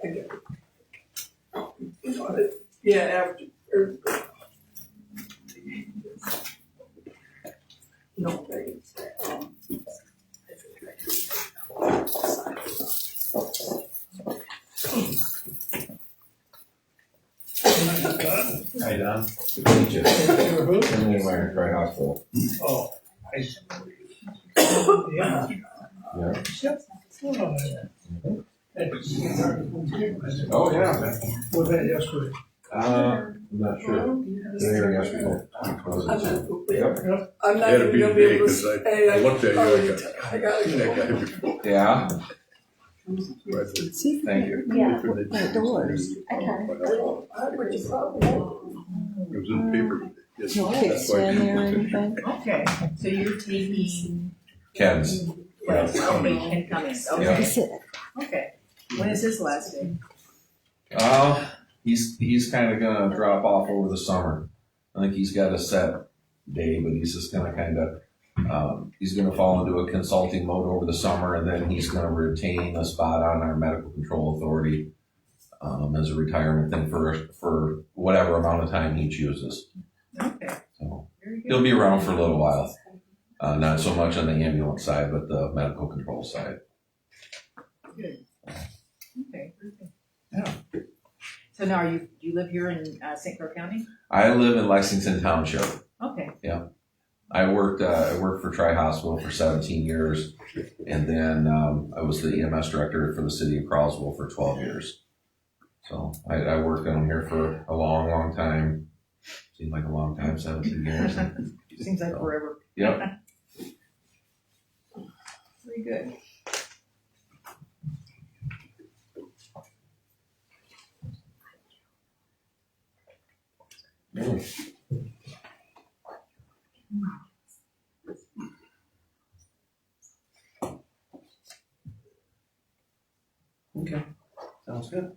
I get it. Yeah, after. No, thanks. Hi, Don. Good to meet you. I'm in my right hospital. Oh, yeah. Yeah. Oh, Oh, yeah. was that yesterday? I'm not sure. Today or yesterday. Yep. I'm not Had to even be gonna be today, able to 'cause say. I looked at you I gotta go. Yeah. See, Thank you. yeah, the doors. Okay. It was in the paper. Yes, No that's kids why stand there or people- anything. Okay, so you're taking, Ken's. well, okay, Ken Cummings, Yeah. okay, Sit. okay. When is his last day? He's kind of gonna drop off over the summer. I think he's got a set day, but he's just gonna he's gonna fall into a consulting mode over the summer, and then he's gonna retain a spot on our medical control authority as a retirement thing for whatever amount of time he chooses. Okay, So very good. he'll be around for a little while. Not so much on the ambulance side, but the medical control side. Good. Okay, very good. Yeah. So now do you live here in St. Clair County? I live in Lexington Township. Okay, I worked for Tri-Hospital for 17 years, and then I was the EMS director for the city of Croswell for 12 years. So I worked down here for a long, long time. Seemed like a long time, 17 years. seems like forever. Yep. Very good. Okay, sounds good.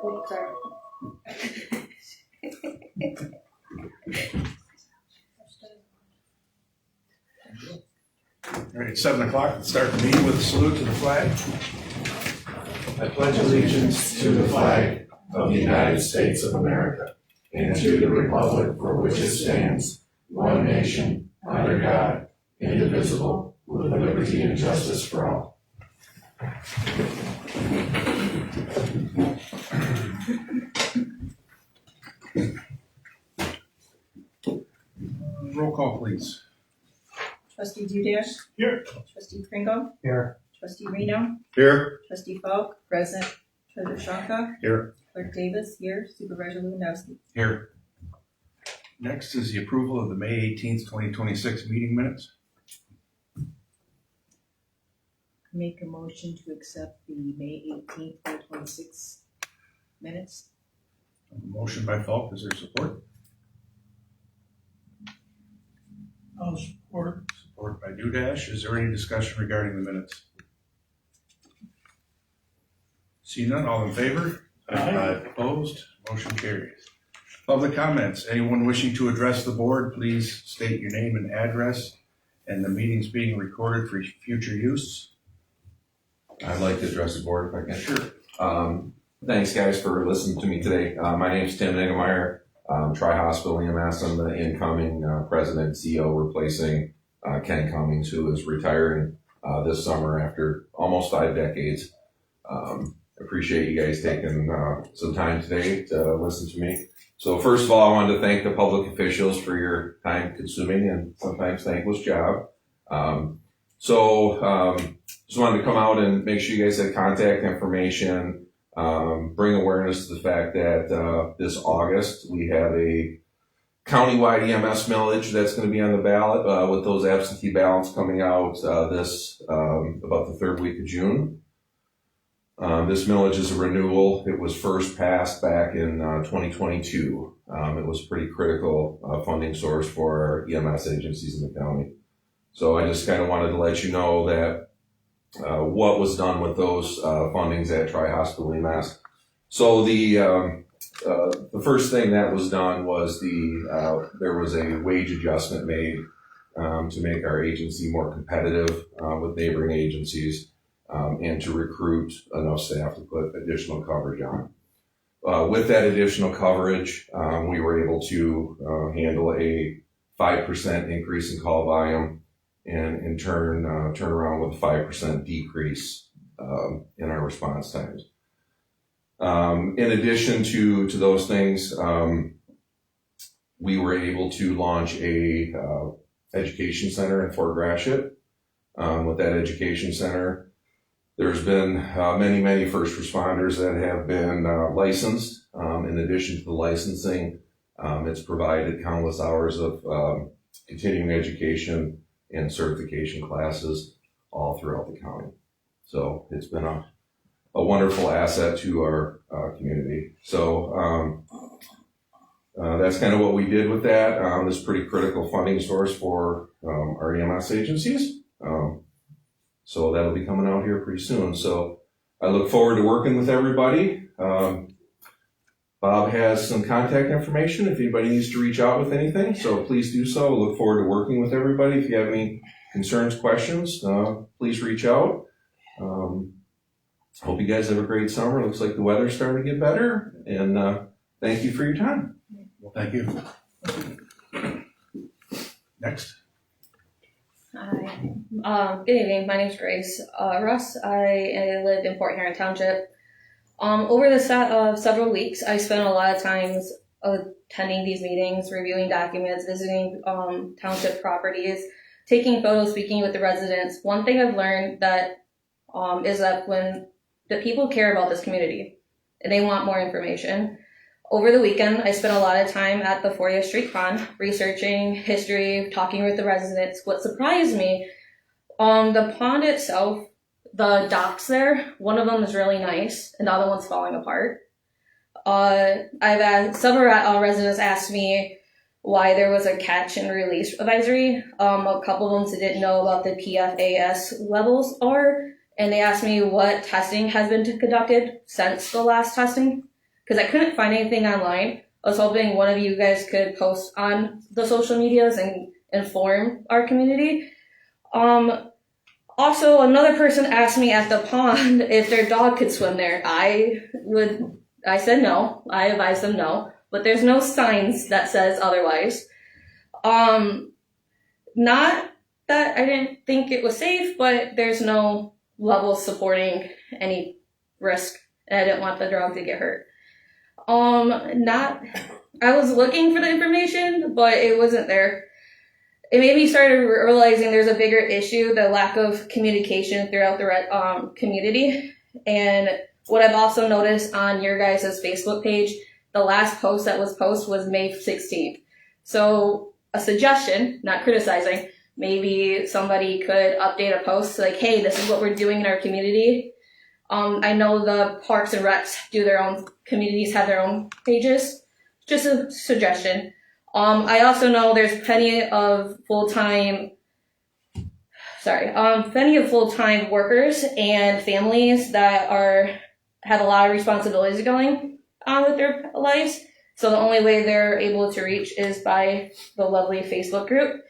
Oops, sorry. All right, it's 7 o'clock. Let's start the meeting with a salute to the flag. I pledge allegiance to the flag of the United States of America and to the republic for which it stands, one nation, under God, indivisible, with liberty and justice for all. Roll call, please. Trustee Dudash? Here. Trustee Kringle? Here. Trustee Reno? Here, Trustee Falk? Present. Treasurer Shonka? Here. Clerk Davis here. Supervisor Lewandowski. Here. Next is the approval of the May 18th, 2026 meeting minutes. Make a motion to accept the May 18th, 2026 minutes. Motion by Falk, is there support? I'll support. Support by Dudash. Is there any discussion regarding the minutes? See none, all in favor? Aye. Opposed? Motion carries. Public comments. Anyone wishing to address the board, please state your name and address, and the meeting's being recorded for future use. I'd like to address the board if I can. Sure. Thanks, guys, for listening to me today. My name's Tim Niggemeyer. Tri-Hospital EMS. I'm the incoming president and CEO, replacing Ken Cummings, who is retiring this summer after almost 5 decades. Appreciate you guys taking some time today to listen to me. So first of all, I wanted to thank the public officials for your time-consuming and sometimes thankless job. Just wanted to come out and make sure you guys had contact information, bring awareness to the fact that this August we have a countywide EMS millage that's going to be on the ballot with those absentee ballots coming out about the 3rd week of June. This millage is a renewal. It was first passed back in 2022. It was a pretty critical funding source for our EMS agencies in the county. So I just kind of wanted to let you know that what was done with those fundings at Tri-Hospital EMS. So the the first thing that was done was there was a wage adjustment made to make our agency more competitive with neighboring agencies and to recruit enough staff to put additional coverage on. With that additional coverage, we were able to handle a 5% increase in call volume and in turn turn around with a 5% decrease in our response times. In addition to those things, we were able to launch a education center in Fort Gratiot. With that education center, there's been many first responders that have been licensed. In addition to the licensing, it's provided countless hours of continuing education and certification classes all throughout the county. So it's been a wonderful asset to our community. So that's kind of what we did with that. This is a pretty critical funding source for our EMS agencies. So that'll be coming out here pretty soon. So I look forward to working with everybody. Bob has some contact information if anybody needs to reach out with anything. So please do so. I look forward to working with everybody. If you have any concerns, questions, please reach out. Hope you guys have a great summer. Looks like the weather's starting to get better. And thank you for your time. Well, thank you. Next. Hi. Good evening. My name's Grace Russ. I live in Huron Township. Over the several weeks, I spent a lot of times attending these meetings, reviewing documents, visiting township properties, taking photos, speaking with the residents. One thing I've learned that is that when the people care about this community and they want more information. Over the weekend, I spent a lot of time at the 40th Street Pond, researching history, talking with the residents. What surprised me, the pond itself, the docks there, one of them is really nice, and the other one's falling apart. I've had several residents ask me why there was a catch and release advisory. A couple of them didn't know about the PFAS levels are, and they asked me what testing has been conducted since the last testing, because I couldn't find anything online. I was hoping one of you guys could post on the social medias and inform our community. Also, another person asked me at the pond if their dog could swim there. I said no. I advised them no, but there's no signs that says otherwise. Not that I didn't think it was safe, but there's no level supporting any risk, and I didn't want the dog to get hurt. I was looking for the information, but it wasn't there. It made me start realizing there's a bigger issue, the lack of communication throughout the community. And what I've also noticed on your guys' Facebook page, the last post that was posted was May 16th. So a suggestion, not criticizing, maybe somebody could update a post like, hey, this is what we're doing in our community. I know the Parks and Recs do their own, communities have their own pages. Just a suggestion. I also know there's plenty of full-time workers and families that have a lot of responsibilities going on with their lives. So the only way they're able to reach is by the lovely Facebook group.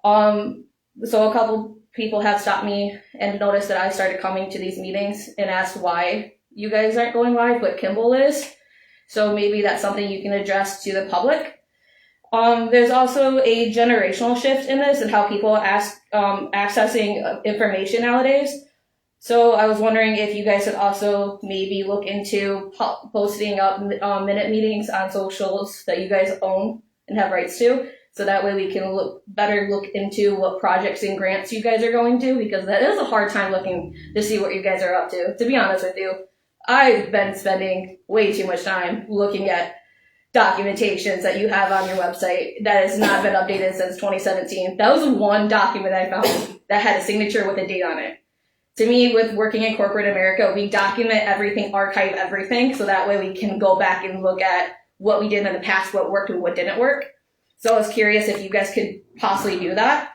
So a couple people have stopped me and noticed that I started coming to these meetings and asked why you guys aren't going live, but Kimball is. So maybe that's something you can address to the public. There's also a generational shift in this and how people accessing information nowadays. So I was wondering if you guys could also maybe look into posting up minute meetings on socials that you guys own and have rights to. So that way we can look into what projects and grants you guys are going to, because that is a hard time looking to see what you guys are up to. To be honest with you, I've been spending way too much time looking at documentations that you have on your website that has not been updated since 2017. That was one document I found that had a signature with a date on it. To me, with working in corporate America, we document everything, archive everything, so that way we can go back and look at what we did in the past, what worked and what didn't work. So I was curious if you guys could possibly do that.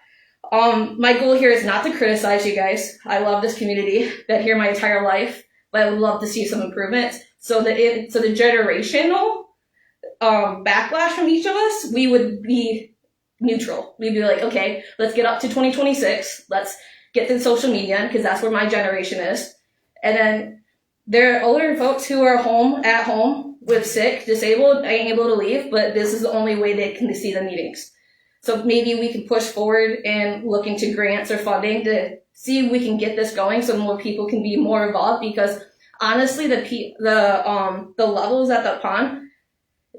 My goal here is not to criticize you guys. I love this community. Been here my entire life, but I would love to see some improvements so the generational backlash from each of us, we would be neutral. We'd be like, okay, let's get up to 2026. Let's get to social media because that's where my generation is. And then there are older folks who are at home with sick, disabled, ain't able to leave, but this is the only way they can see the meetings. So maybe we can push forward and look into grants or funding to see if we can get this going so more people can be more involved, because honestly, the levels at the pond,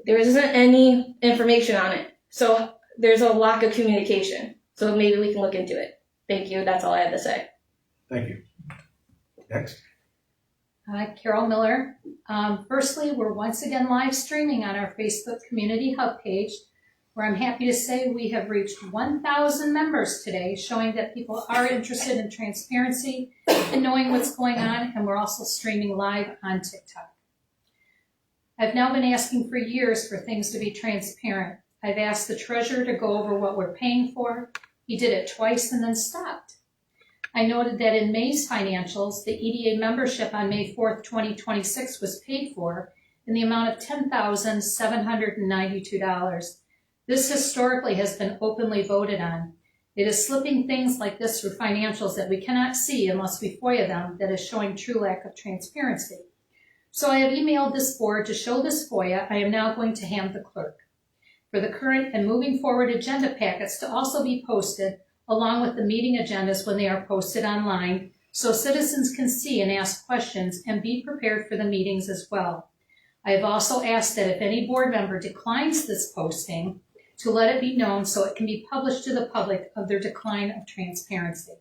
there isn't any information on it. So there's a lack of communication. So maybe we can look into it. Thank you. That's all I had to say. Thank you. Next. Hi, Carol Miller. Firstly, we're once again live streaming on our Facebook Community Hub page, where I'm happy to say we have reached 1,000 members today, showing that people are interested in transparency and knowing what's going on, and we're also streaming live on TikTok. I've now been asking for years for things to be transparent. I've asked the treasurer to go over what we're paying for. He did it twice and then stopped. I noted that in May's financials, the EDA membership on May 4th, 2026 was paid for in the amount of $10,792. This historically has been openly voted on. It is slipping things like this through financials that we cannot see unless we FOIA them that is showing true lack of transparency. So I have emailed this board to show this FOIA I am now going to hand the clerk. For the current and moving forward agenda packets to also be posted along with the meeting agendas when they are posted online, so citizens can see and ask questions and be prepared for the meetings as well. I have also asked that if any board member declines this posting, to let it be known so it can be published to the public of their decline of transparency.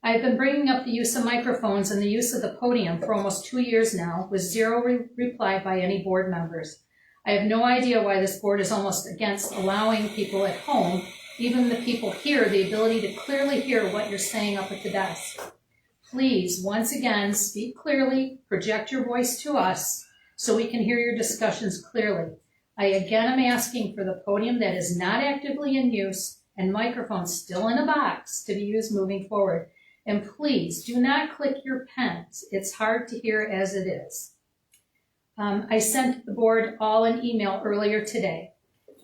I have been bringing up the use of microphones and the use of the podium for almost 2 years now, with zero reply by any board members. I have no idea why this board is almost against allowing people at home, even the people here, the ability to clearly hear what you're saying up at the desk. Please, once again, speak clearly, project your voice to us so we can hear your discussions clearly. I again am asking for the podium that is not actively in use and microphones still in a box to be used moving forward. And please do not click your pens. It's hard to hear as it is. I sent the board all an email earlier today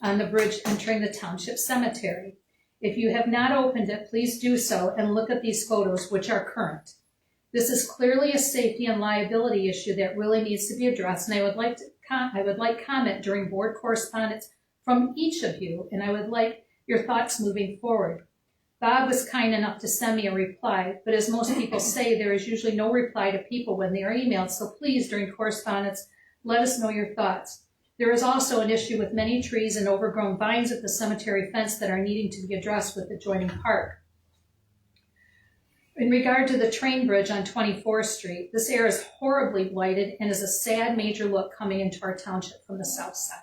on the bridge entering the Township Cemetery. If you have not opened it, please do so and look at these photos, which are current. This is clearly a safety and liability issue that really needs to be addressed, and I would like comment during board correspondence from each of you, and I would like your thoughts moving forward. Bob was kind enough to send me a reply, but as most people say, there is usually no reply to people when they are emailed, so please, during correspondence, let us know your thoughts. There is also an issue with many trees and overgrown vines at the cemetery fence that are needing to be addressed with the adjoining park. In regard to the train bridge on 24th Street, this area is horribly blighted and is a sad major look coming into our township from the south side.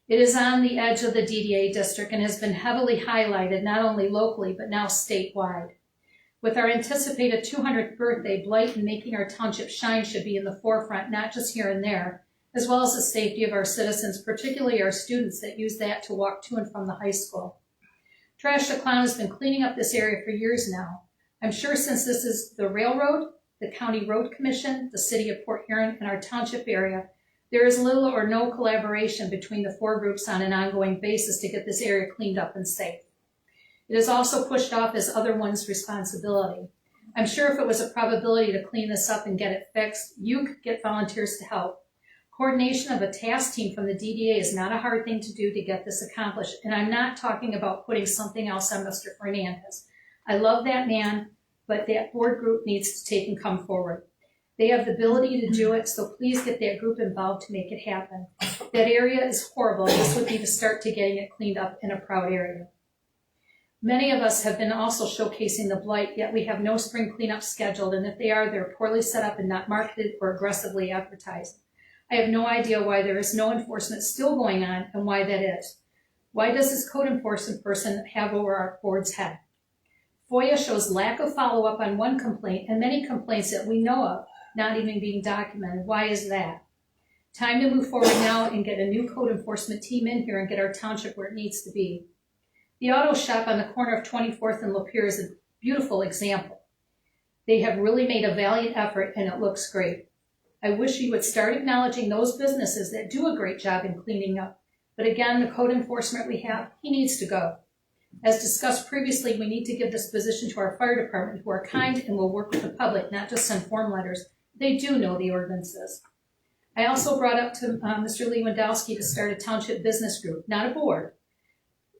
It is on the edge of the DDA district and has been heavily highlighted not only locally but now statewide. With our anticipated 200th birthday, blight and making our township shine should be in the forefront, not just here and there, as well as the safety of our citizens, particularly our students that use that to walk to and from the high school. Trash the Clown has been cleaning up this area for years now. I'm sure since this is the railroad, the County Road Commission, the City of Port Huron, and our township area, there is little or no collaboration between the four groups on an ongoing basis to get this area cleaned up and safe. It is also pushed off as other one's responsibility. I'm sure if it was a probability to clean this up and get it fixed, you could get volunteers to help. Coordination of a task team from the DDA is not a hard thing to do to get this accomplished, and I'm not talking about putting something else on Mr. Fernandez. I love that man, but that board group needs to take and come forward. They have the ability to do it, so please get that group involved to make it happen. That area is horrible, and this would be the start to getting it cleaned up in a proud area. Many of us have been also showcasing the blight, yet we have no spring cleanup scheduled, and if they are, they're poorly set up and not marketed or aggressively advertised. I have no idea why there is no enforcement still going on and why that is. Why does this code enforcement person have over our board's head? FOIA shows lack of follow-up on one complaint and many complaints that we know of not even being documented. Why is that? Time to move forward now and get a new code enforcement team in here and get our township where it needs to be. The auto shop on the corner of 24th and Lapeer is a beautiful example. They have really made a valiant effort and it looks great. I wish he would start acknowledging those businesses that do a great job in cleaning up. But again, the code enforcement we have, he needs to go. As discussed previously, we need to give this position to our fire department, who are kind and will work with the public, not just send form letters. They do know the ordinances. I also brought up to Mr. Lewandowski to start a township business group, not a board,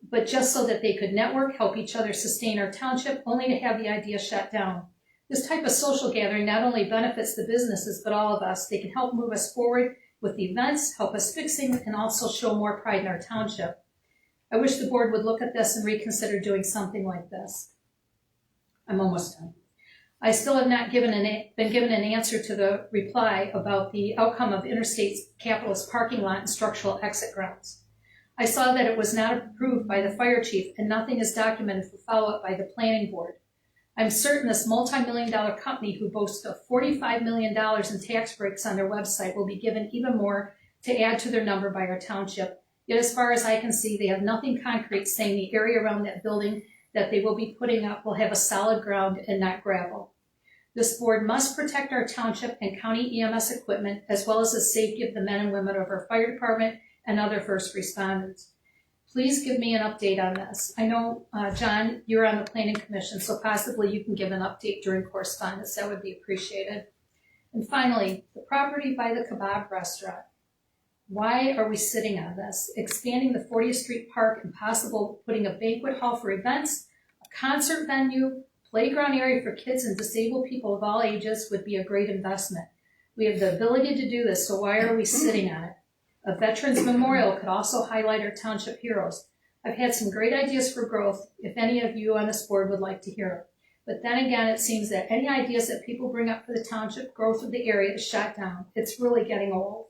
but just so that they could network, help each other sustain our township, only to have the idea shut down. This type of social gathering not only benefits the businesses, but all of us. They can help move us forward with events, help us fix things, and also show more pride in our township. I wish the board would look at this and reconsider doing something like this. I'm almost done. I still have not been given an answer to the reply about the outcome of Interstate Capital's parking lot and structural exit grounds. I saw that it was not approved by the fire chief and nothing is documented for follow-up by the planning board. I'm certain this multi-million-dollar company who boasts of $45 million in tax breaks on their website will be given even more to add to their number by our township. Yet as far as I can see, they have nothing concrete saying the area around that building that they will be putting up will have a solid ground and not gravel. This board must protect our township and county EMS equipment, as well as the safety of the men and women of our fire department and other first responders. Please give me an update on this. I know, John, you're on the planning commission, so possibly you can give an update during correspondence. That would be appreciated. And finally, the property by the kebab restaurant. Why are we sitting on this? Expanding the 40th Street Park and possible putting a banquet hall for events, a concert venue, playground area for kids and disabled people of all ages would be a great investment. We have the ability to do this, so why are we sitting on it? A Veterans Memorial could also highlight our township heroes. I've had some great ideas for growth, if any of you on this board would like to hear them. But then again, it seems that any ideas that people bring up for the township growth of the area is shot down. It's really getting old.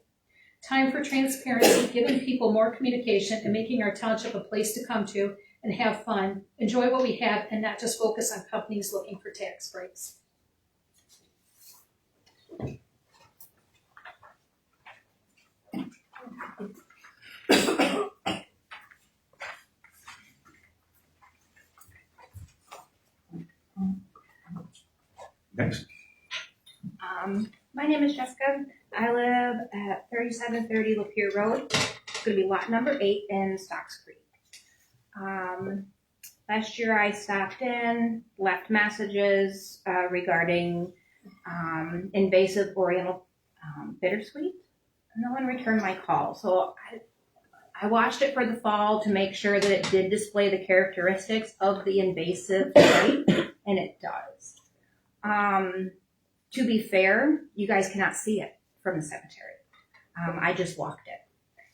Time for transparency, giving people more communication, and making our township a place to come to and have fun, enjoy what we have, and not just focus on companies looking for tax breaks. Next. My name is Jessica. I live at 3730 Lapeer Road. It's going to be lot number 8 in Stocks Creek. Last year I stopped in, left messages regarding invasive Oriental bittersweet. No one returned my call, so I watched it for the fall to make sure that it did display the characteristics of the invasive trait, and it does. To be fair, you guys cannot see it from the cemetery. I just walked it.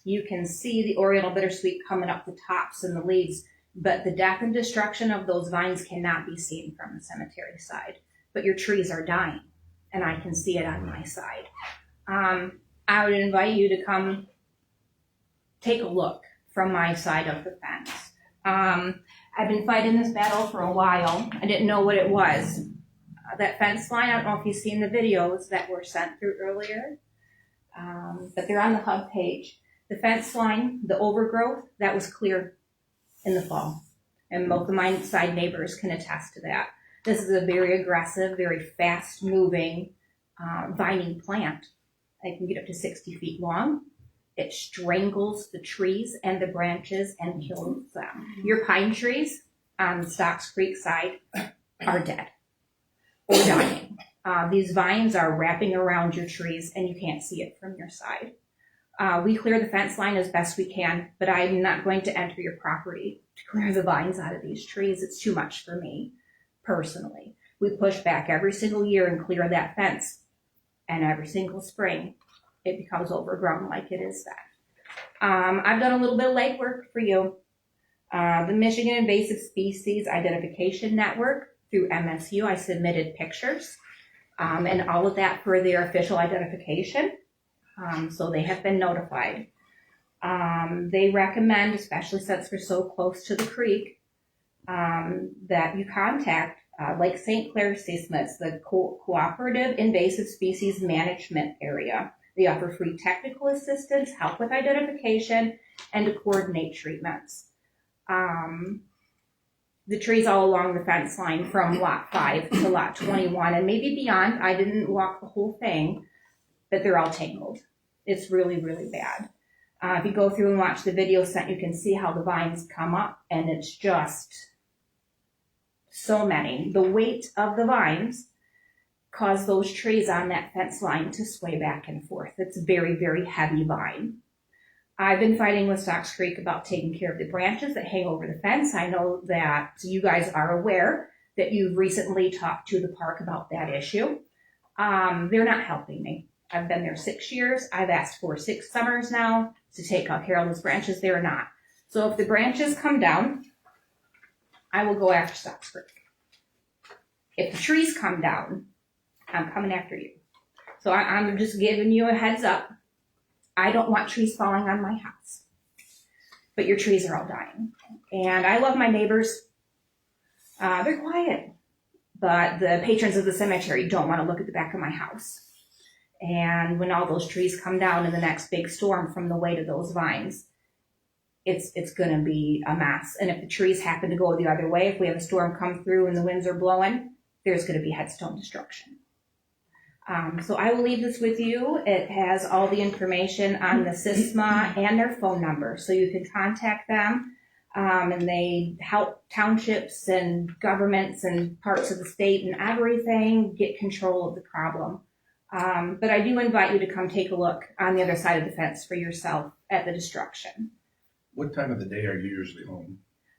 You can see the Oriental bittersweet coming up the tops and the leaves, but the death and destruction of those vines cannot be seen from the cemetery side. But your trees are dying, and I can see it on my side. I would invite you to come take a look from my side of the fence. I've been fighting this battle for a while. I didn't know what it was. That fence line, I don't know if you've seen the videos that were sent through earlier, but they're on the hub page. The fence line, the overgrowth, that was clear in the fall. And both of my side neighbors can attest to that. This is a very aggressive, very fast moving vining plant. It can get up to 60 feet long. It strangles the trees and the branches and kills them. Your pine trees on Stocks Creek side are dead or dying. These vines are wrapping around your trees and you can't see it from your side. We clear the fence line as best we can, but I'm not going to enter your property to clear the vines out of these trees. It's too much for me, personally. We push back every single year and clear that fence, and every single spring it becomes overgrown like it is then. I've done a little bit of legwork for you. The Michigan Invasive Species Identification Network through MSU, I submitted pictures and all of that for their official identification. So they have been notified. They recommend, especially since we're so close to the creek, that you contact Lake St. Clair Seismits, the Cooperative Invasive Species Management Area. They offer free technical assistance, help with identification, and to coordinate treatments. The trees all along the fence line from lot 5 to lot 21 and maybe beyond, I didn't walk the whole thing, but they're all tangled. It's really, really bad. If you go through and watch the video sent, you can see how the vines come up, and it's just so many. The weight of the vines cause those trees on that fence line to sway back and forth. It's a very, very heavy vine. I've been fighting with Stocks Creek about taking care of the branches that hang over the fence. I know that you guys are aware that you've recently talked to the park about that issue. They're not helping me. I've been there 6 years. I've asked for 6 summers now to take care of those branches. They're not. So if the branches come down, I will go after Stocks Creek. If the trees come down, I'm coming after you. So I'm just giving you a heads up. I don't want trees falling on my house. But your trees are all dying. And I love my neighbors. They're quiet. But the patrons of the cemetery don't want to look at the back of my house. And when all those trees come down in the next big storm from the weight of those vines, it's going to be a mess. And if the trees happen to go the other way, if we have a storm come through and the winds are blowing, there's going to be headstone destruction. So I will leave this with you. It has all the information on the SISMA and their phone number, so you can contact them. And they help townships and governments and parts of the state and everything get control of the problem. But I do invite you to come take a look on the other side of the fence for yourself at the destruction. What time of the day are you usually home?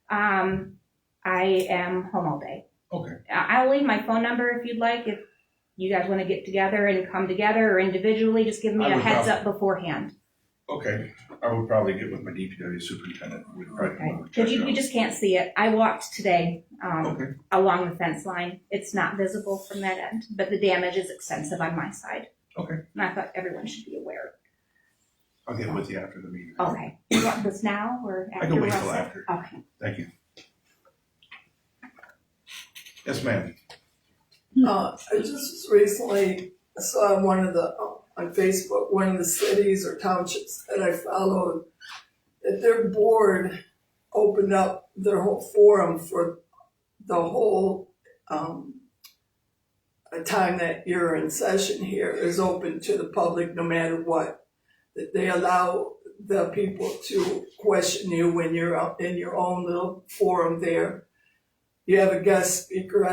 I am home all day. Okay. I'll leave my phone number if you'd like. If you guys want to get together and come together or individually, just give me a heads up beforehand. Okay. I would probably get with my DPW superintendent. Okay. Because you just can't see it. I walked today along the fence line. It's not visible from that end, but the damage is extensive on my side. Okay. And I thought everyone should be aware. I'll get with you after the meeting. Okay. You want this now or after? I can wait till Russell? after. Okay. Thank you. Yes, ma'am. I just recently saw on Facebook, one of the cities or townships that I followed, that their board opened up their whole forum for the whole time that you're in session here is open to the public no matter what. That they allow the people to question you when you're up in your own little forum there. You have a guest speaker,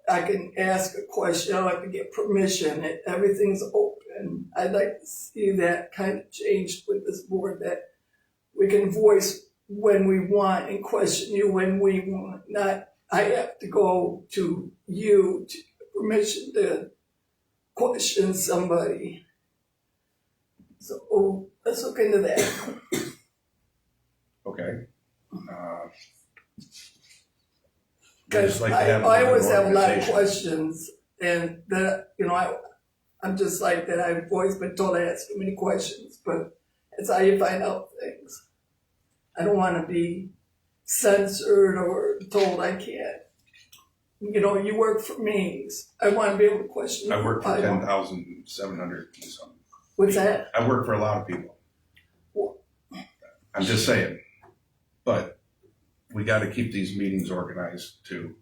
I can ask a question, I don't have to get permission, everything's open. I'd like to see that kind of changed with this board, that we can voice when we want and question you when we want. Not, I have to go to you to get permission to question somebody. So let's look into that. Okay. Because I always have a lot of questions, and that, I'm just like that. I've always been told I ask too many questions, but it's how you find out things. I don't want to be censored or told I can't. You work for me. I want to be able to question. I work for 10,700 and something. What's that? I work for a lot of people. I'm just saying, but we got to keep these meetings organized too.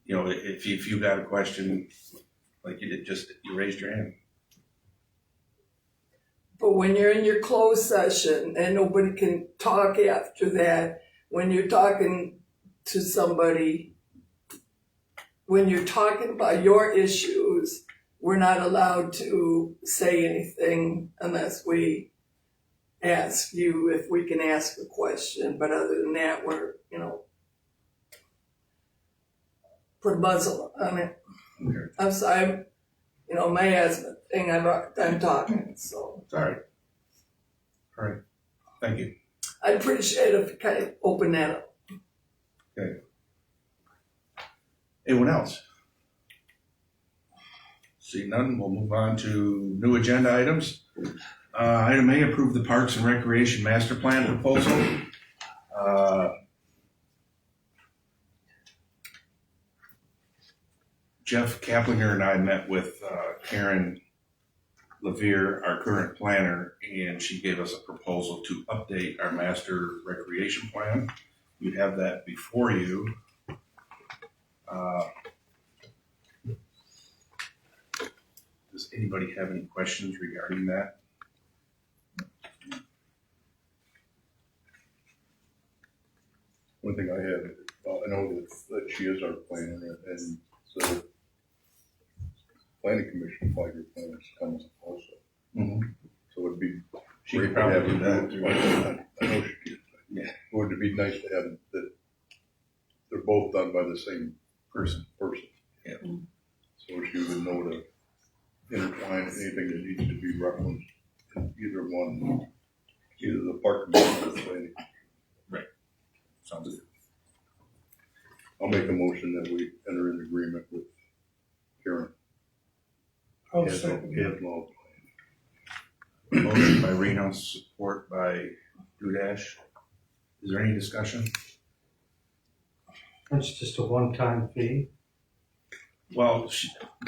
If you got a question, like you did, you raised your hand. But when you're in your closed session and nobody can talk after that, when you're talking to somebody, when you're talking about your issues, we're not allowed to say anything unless we ask you if we can ask a question. But other than that, we're, put a muzzle on it. Okay. I'm sorry, my asthma thing, I'm talking, so. It's all right. All right. Thank you. I'd appreciate it if you kind of open that up. Okay. Anyone else? See none, we'll move on to new agenda items. Item A, approve the Parks and Recreation Master Plan proposal. Jeff Kaplinger and I met with Karen Levere, our current planner, and she gave us a proposal to update our master recreation plan. You have that before you. Does anybody have any questions regarding that? One thing I had, I know that she is our planner, and so planning commission 5-year plan is coming up also. Mm-hmm. So it'd be She great could to probably have do that them too. do- I know she could. Yeah. Would it be nice to have that they're both done by the same Person. Yeah. Yeah. So she would know to intertwine anything that needs to be referenced in either one, either the park commission or the planning. Sounds good. I'll make a motion that we enter an agreement with Huron. As law. Motion by Reno, support by Dudash. Is there any discussion? That's just a one-time fee, Well,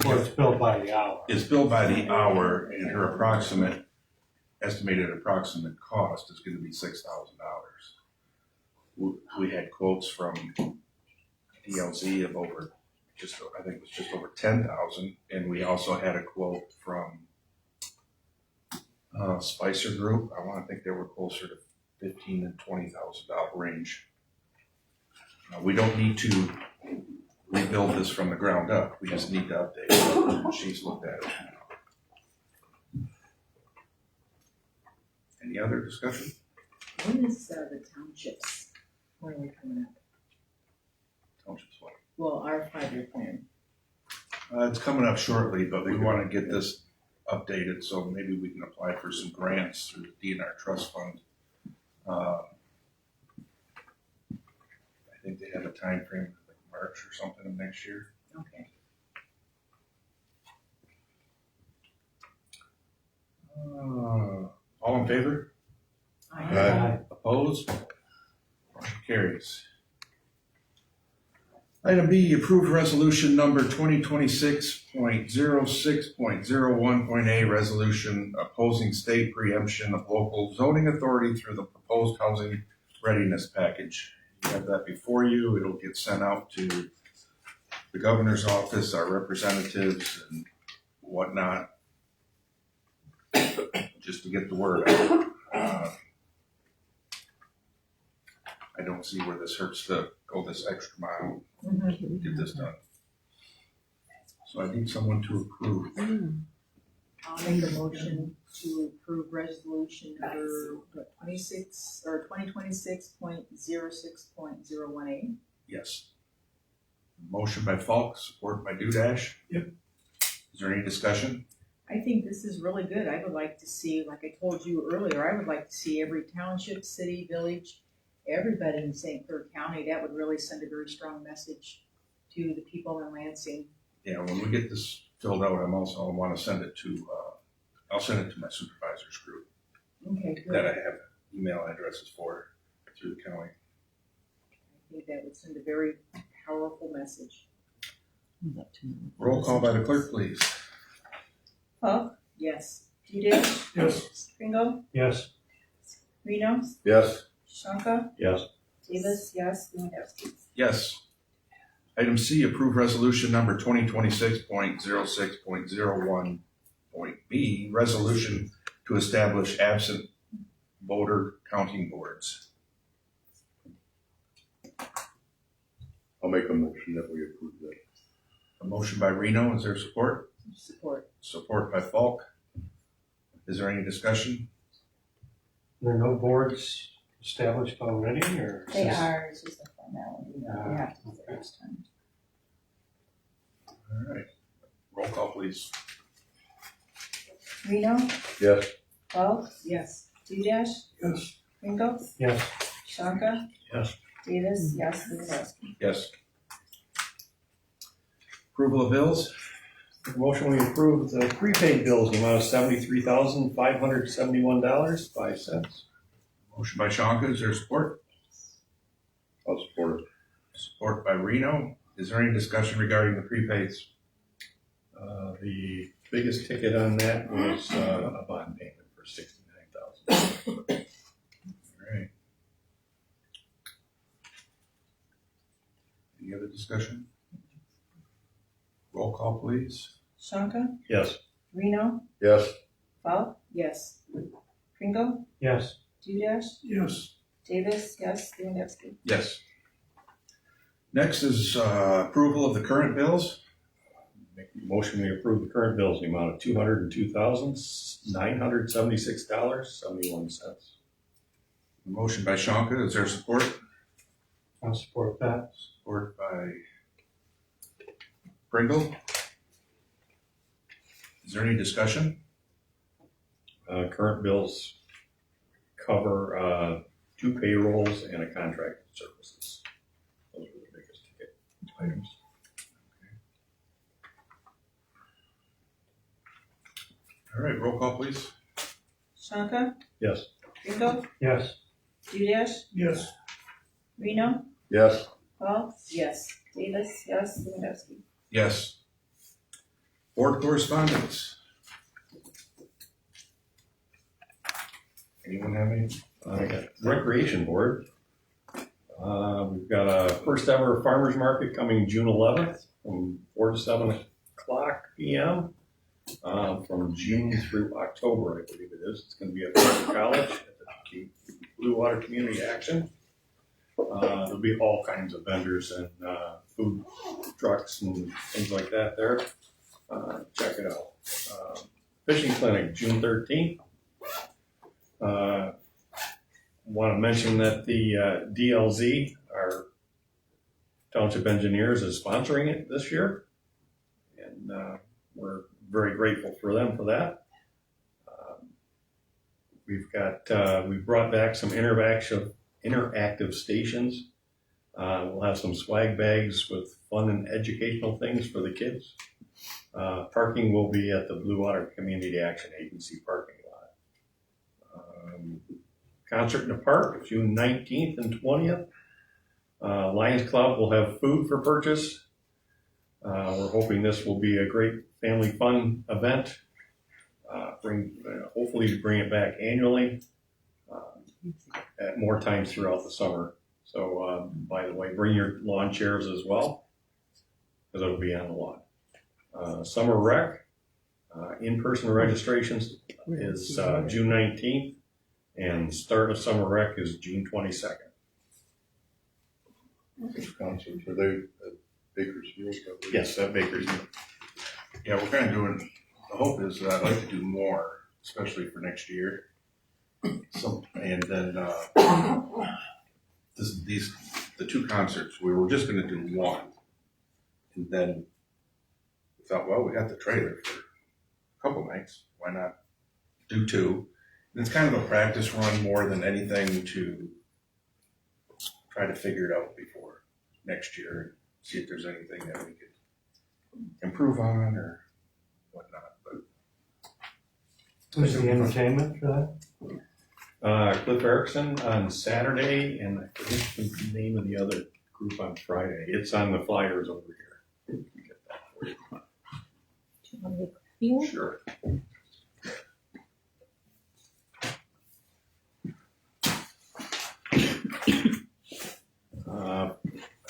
or it's billed by the hour. it's billed by the hour, and her estimated approximate cost is gonna be $6,000. We had quotes from DLZ of over, I think it was just over 10,000, and we also had a quote from Spicer Group. I wanna think they were closer to $15,000 and $20,000 range. We don't need to rebuild this from the ground up, we just need to update it. She's looked at it. Any other discussion? When is the townships, when are we coming up? Township's what? Well, our 5-year plan. It's coming up shortly, but we want to get this updated, so maybe we can apply for some grants through the DNR Trust Fund. I think they have a time frame, like March or something of next year. Okay. All in favor? Aye. Opposed? Motion carries. Item B, approved resolution number 2026.06.01.a, resolution opposing state preemption of local zoning authority through the proposed housing readiness package. You have that before you. It'll get sent out to the governor's office, our representatives and whatnot, just to get the word out. I don't see where this hurts to go this extra mile, get this done. So I need someone to approve. I'll make a motion to approve resolution number 2026.06.01A. Yes. Motion by Falk, support by Dudash. Yep. Is there any discussion? I think this is really good. I would like to see, like I told you earlier, I would like to see every township, city, village, everybody in St. Clair County. That would really send a very strong message to the people in Lansing. Yeah, when we get this filled out, I want to send it to, I'll send it to my supervisor's group Okay, good. that I have email addresses for through the county. I think that would send a very powerful message. Roll call by the clerk, please. Falk, Yes. Dudash, Yes. Ringo, Yes. Reno, Yes. Shonka, Yes. Davis, yes, Lewandowski. Yes. Item C, approve resolution number 2026.06.01.b, resolution to establish absent voter counting boards. I'll make a motion that we approve that. A motion by Reno, is there support? Support. Support by Falk. Is there any discussion? There are no boards established already, or? is They this- are, it's just a formality, we have to do it next time. All right. Roll call, please. Reno, Yes. Falk, Yes. Dudash, Yes. Ringo, Yes. Shonka. Yes. Davis, yes, Lewandowski. Yes. Approval of bills? Motion, we approve the prepaid bills in the amount of $73,571.05. Motion by Shonka, is there support? I'll support it. Support by Reno. Is there any discussion regarding the prepaids? The biggest ticket on that was a bond payment for $69,000. All right. Any other discussion? Roll call, please. Shonka, Yes. Reno, Yes. Falk, Yes. Pringle, Yes. Dudash, Yes. Davis, yes, Lewandowski. Yes. Next is approval of the current bills. Make a motion, we approve the current bills in the amount of $202,976.71. Motion by Shonka, is there support? I'll support that. Support by Pringle. Is there any discussion? Current bills cover 2 payrolls and a contract services. Those are the biggest ticket items. All right, roll call, please. Shonka, Yes. Pringle, Yes. Dudash, Yes. Reno, Yes. Falk, Yes. Davis, yes, Lewandowski. Yes. Board correspondence. Anyone have any? I got Recreation Board. We've got a first ever farmer's market coming June 11th from 4 to 7 o'clock p.m. From June through October, I believe it is. It's going to be at Huron College at the Blue Water Community Action. There'll be all kinds of vendors and food trucks and things like that there. Check it out. Fishing Clinic, June 13th. Want to mention that the DLZ, our Township Engineers, is sponsoring it this year. And we're very grateful for them for that. We've brought back some interactive stations. We'll have some swag bags with fun and educational things for the kids. Parking will be at the Blue Water Community Action Agency parking lot. Concert in the park, June 19th and 20th. Lions Club will have food for purchase. We're hoping this will be a great family fun event. Hopefully to bring it back annually at more times throughout the summer. So, by the way, bring your lawn chairs as well, because it'll be on the lawn. Summer Rec, in-person registrations is June 19th, and start of Summer Rec is June 22nd. Concerts, are they at Bakersfield? Yes, at Bakersfield. Yeah, we're kind of doing, the hope is that I'd like to do more, especially for next year. So, and then the 2 concerts, we were just going to do one. And then we thought, well, we got the trailer for a couple nights. Why not do 2? And it's kind of a practice run more than anything to try to figure it out before next year and see if there's anything that we could improve on or whatnot. But Who's the entertainment for that? Cliff Erickson on Saturday, and I forget the name of the other group on Friday. It's on the flyers over here. You can get that for you. Sure.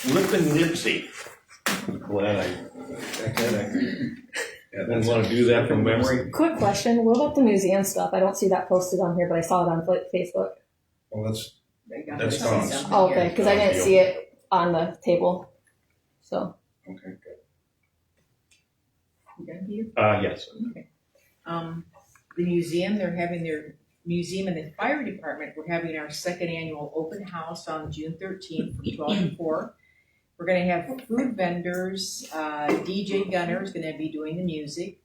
Lipton Nipsey. Glad I didn't want to do that from memory. Quick question, what about the museum stuff? I don't see that posted on here, but I saw it on Facebook. well, that's That's Tom's. Oh, okay, because I didn't see it on the table. So, Okay, good. You done, Peter? Yes. The museum, they're having their museum and the fire department, we're having our 2nd annual open house on June 13th from 12 to 4. We're gonna have food vendors, DJ Gunner is gonna be doing the music.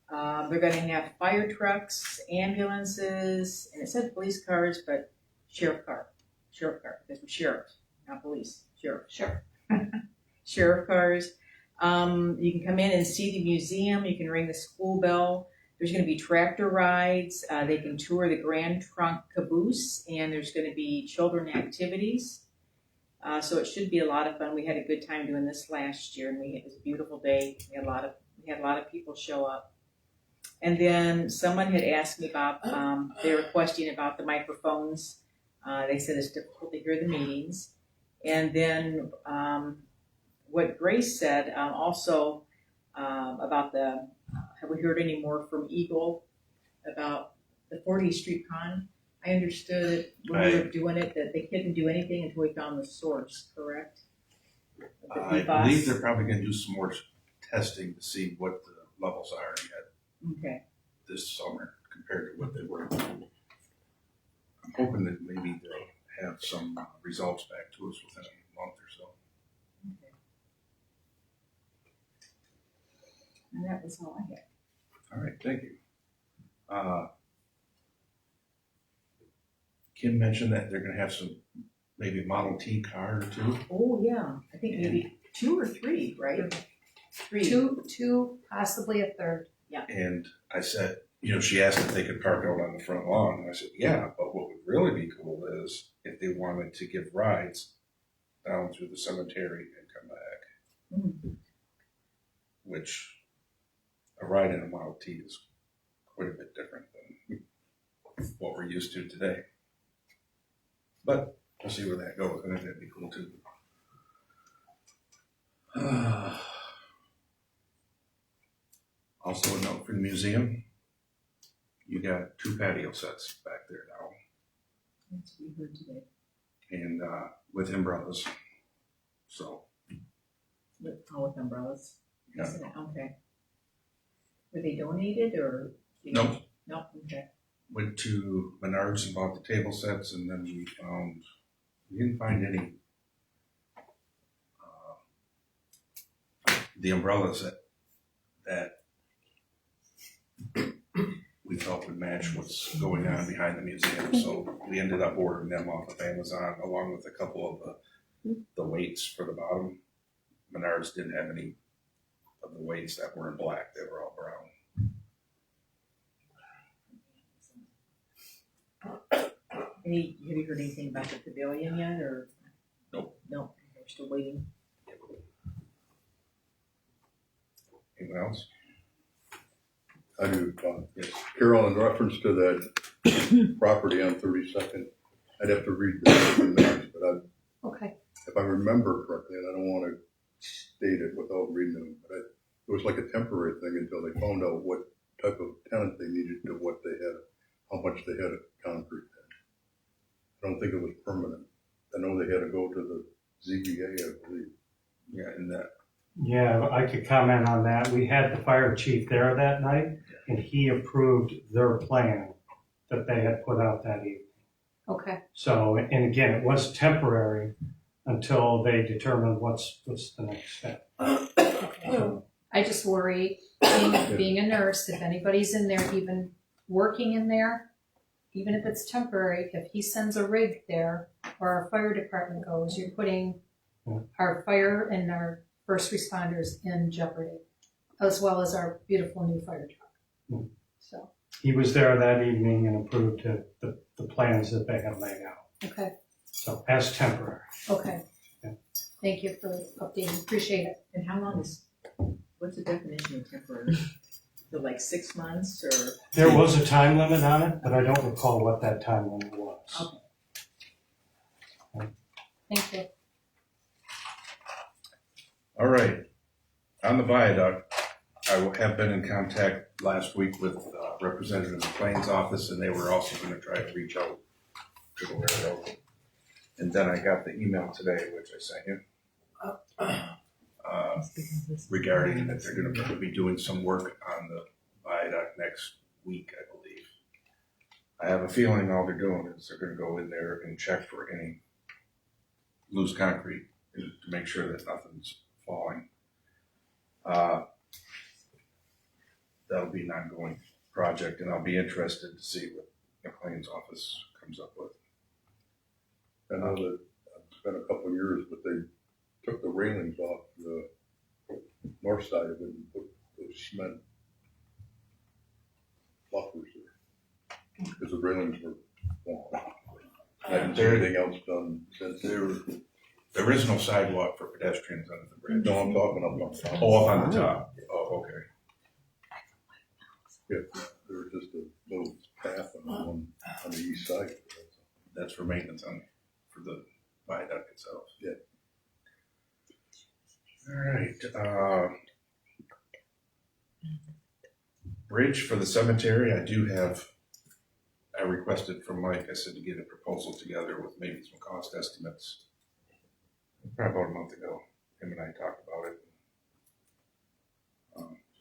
They're gonna have fire trucks, ambulances, and it said police cars, but sheriff car, because we're sheriffs, not police, sheriff. Sure. Sheriff cars. You can come in and see the museum, you can ring the school bell. There's gonna be tractor rides, they can tour the Grand Trunk caboose, and there's gonna be children activities. So it should be a lot of fun. We had a good time doing this last year, and it was a beautiful day. We had a lot of people show up. And then someone had asked me about, they were questioning about the microphones. They said it's difficult to hear the meetings. And then what Grace said also about the have we heard any more from Eagle about the 40th Street Pond? I understood when we were doing it that they couldn't do anything until we found the source, correct? The I PFAS? believe they're probably gonna do some more testing to see what the levels are yet Okay, this summer compared to what they were. I'm hoping that maybe they'll have some results back to us within a month or so. okay. And that was all I had. All right, thank you. Kim mentioned that they're gonna have some, maybe Model T car or two. Oh, yeah, I think maybe 2 or 3, right? 3. Two, possibly a third. And I said, you know, she asked if they could park out on the front lawn. And I said, yeah, but what would really be cool is if they wanted to give rides down through the cemetery and come back. Mhm. Which a ride in a Model T is quite a bit different than what we're used to today. But we'll see where that goes. I think that'd be cool too. Also a note for the museum. You got 2 patio sets back there now, That's what we heard today. and with umbrellas. So With umbrellas. yeah, Isn't it? Okay. Were they donated or? Nope. No, okay. went to Menards and bought the table sets, and then we didn't find any the umbrellas that we thought would match what's going on behind the museum. So we ended up ordering them off of Amazon along with a couple of the weights for the bottom. Menards didn't have any of the weights that were in black; they were all brown. Have you heard anything about the pavilion yet, or? Nope. No, we're still waiting. Anyone else? I do, Yes. Carol, in reference to that property on 32nd, I'd have to read the minutes, but Okay. if I remember correctly, and I don't want to state it without reading them, but it was like a temporary thing until they found out what type of tenant they needed to what they had, how much they had of concrete. I don't think it was permanent. I know they had to go to the ZBA, I believe. Yeah, and that. Yeah, I could comment on that. We had the fire chief there that night, and he approved their plan that they had put out that evening. Okay. So, and again, it was temporary until they determined what's the next step. I just worry, being a nurse, if anybody's in there, even working in there, even if it's temporary, if he sends a rig there or our fire department goes, you're putting our fire and our first responders in jeopardy, as well as our beautiful new fire truck. So. He was there that evening and approved the plans that they had laid out. Okay. So, as temporary. Okay. Yeah. Thank you for updating. Appreciate it. And how long what's the definition of temporary? So like 6 months or? There was a time limit on it, but I don't recall what that time limit was. Okay. Thank you. All right. On the viaduct, I have been in contact last week with Representative McLean's office, and they were also going to try to reach out to the railroad. And then I got the email today, which I sent you, regarding that they're going to be doing some work on the viaduct next week, I believe. I have a feeling all they're doing is they're going to go in there and check for any loose concrete to make sure that nothing's falling. That'll be an ongoing project, and I'll be interested to see what McLean's office comes up with. I know that it's been a couple of years, but they took the railings off the north side of it and put those cement buffers there. Because the railings were falling. I haven't seen anything else done since they were. There is no sidewalk for pedestrians under the bridge. No, I'm talking up on top. Oh, up on the top. Oh, okay. Yeah, there was just a little path on the one on the east side. That's for maintenance for the viaduct itself. Yeah. All right. bridge for the cemetery, I requested from Mike, I said to get a proposal together with maybe some cost estimates. Probably about a month ago, him and I talked about it.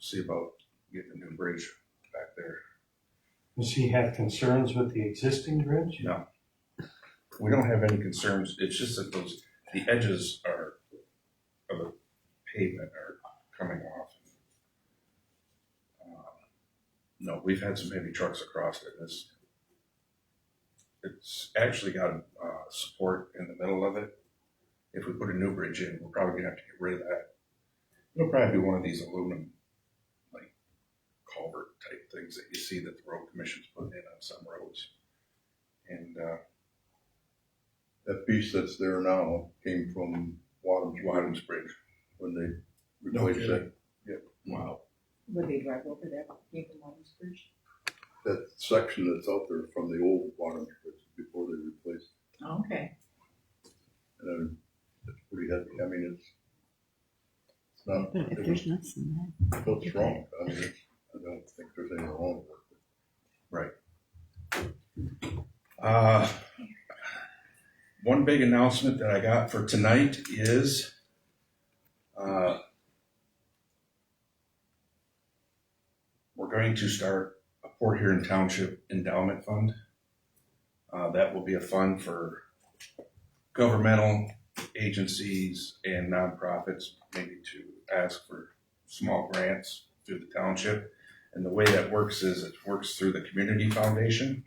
See about getting a new bridge back there. Does he have concerns with the existing bridge? No. We don't have any concerns. It's just that the edges of the pavement are coming off. No, we've had some heavy trucks across it. It's actually got support in the middle of it. If we put a new bridge in, we're probably gonna have to get rid of that. It'll probably be one of these aluminum, like, culvert type things that you see that the road commission's putting in on some roads. And That piece that's there now came from Wadham's Bridge. when they replaced that. Wow. Would they drive over that, came from Walden's Bridge? That section that's out there from the old water bridge before they replaced Oh, okay. it. And it's pretty heavy. I mean, it's not, But if there's nothing it feels strong. I mean, I don't think there's anything wrong with it. One big announcement that I got for tonight is we're going to start a Port Huron Township endowment fund. That will be a fund for governmental agencies and nonprofits, maybe to ask for small grants through the township. And the way that works is it works through the community foundation.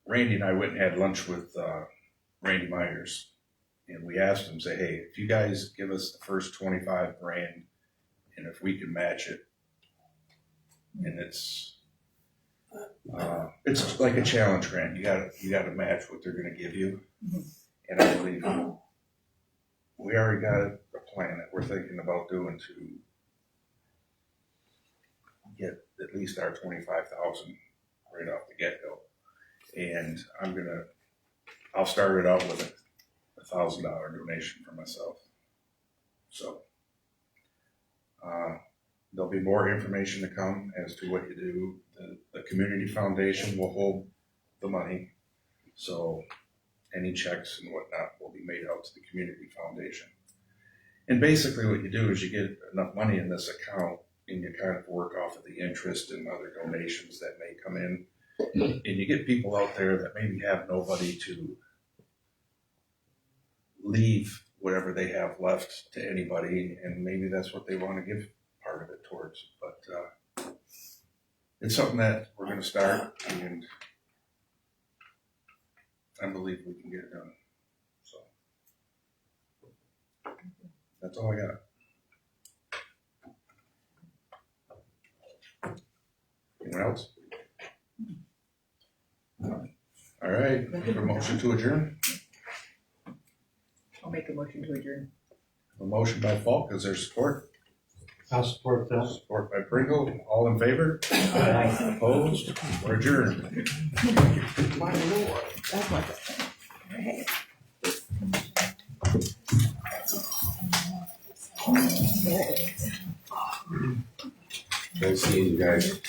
Randy and I went and had lunch with Randy Myers, and we asked him, say, hey, if you guys give us the first 25 grand, and if we can match it, and it's like a challenge grant. You got to match what they're going to give you, and I believe we already got a plan that we're thinking about doing to get at least our 25,000 right off the get-go. And I'll start it out with a $1,000 donation for myself. So there'll be more information to come as to what you do. The community foundation will hold the money. So any checks and whatnot will be made out to the community foundation. And basically what you do is you get enough money in this account and you kind of work off of the interest and other donations that may come in. And you get people out there that maybe have nobody to leave whatever they have left to anybody, and maybe that's what they want to give part of it towards. But it's something that we're going to start, and I believe we can get it done. So that's all I got. Anyone else? All right, a motion to adjourn. I'll make a motion to adjourn. A motion by Falk, is there support? I'll support that. Support by Pringle, all in favor? Aye. Opposed? We're adjourned. My lord, that's my thing. Right. Nice seeing you guys.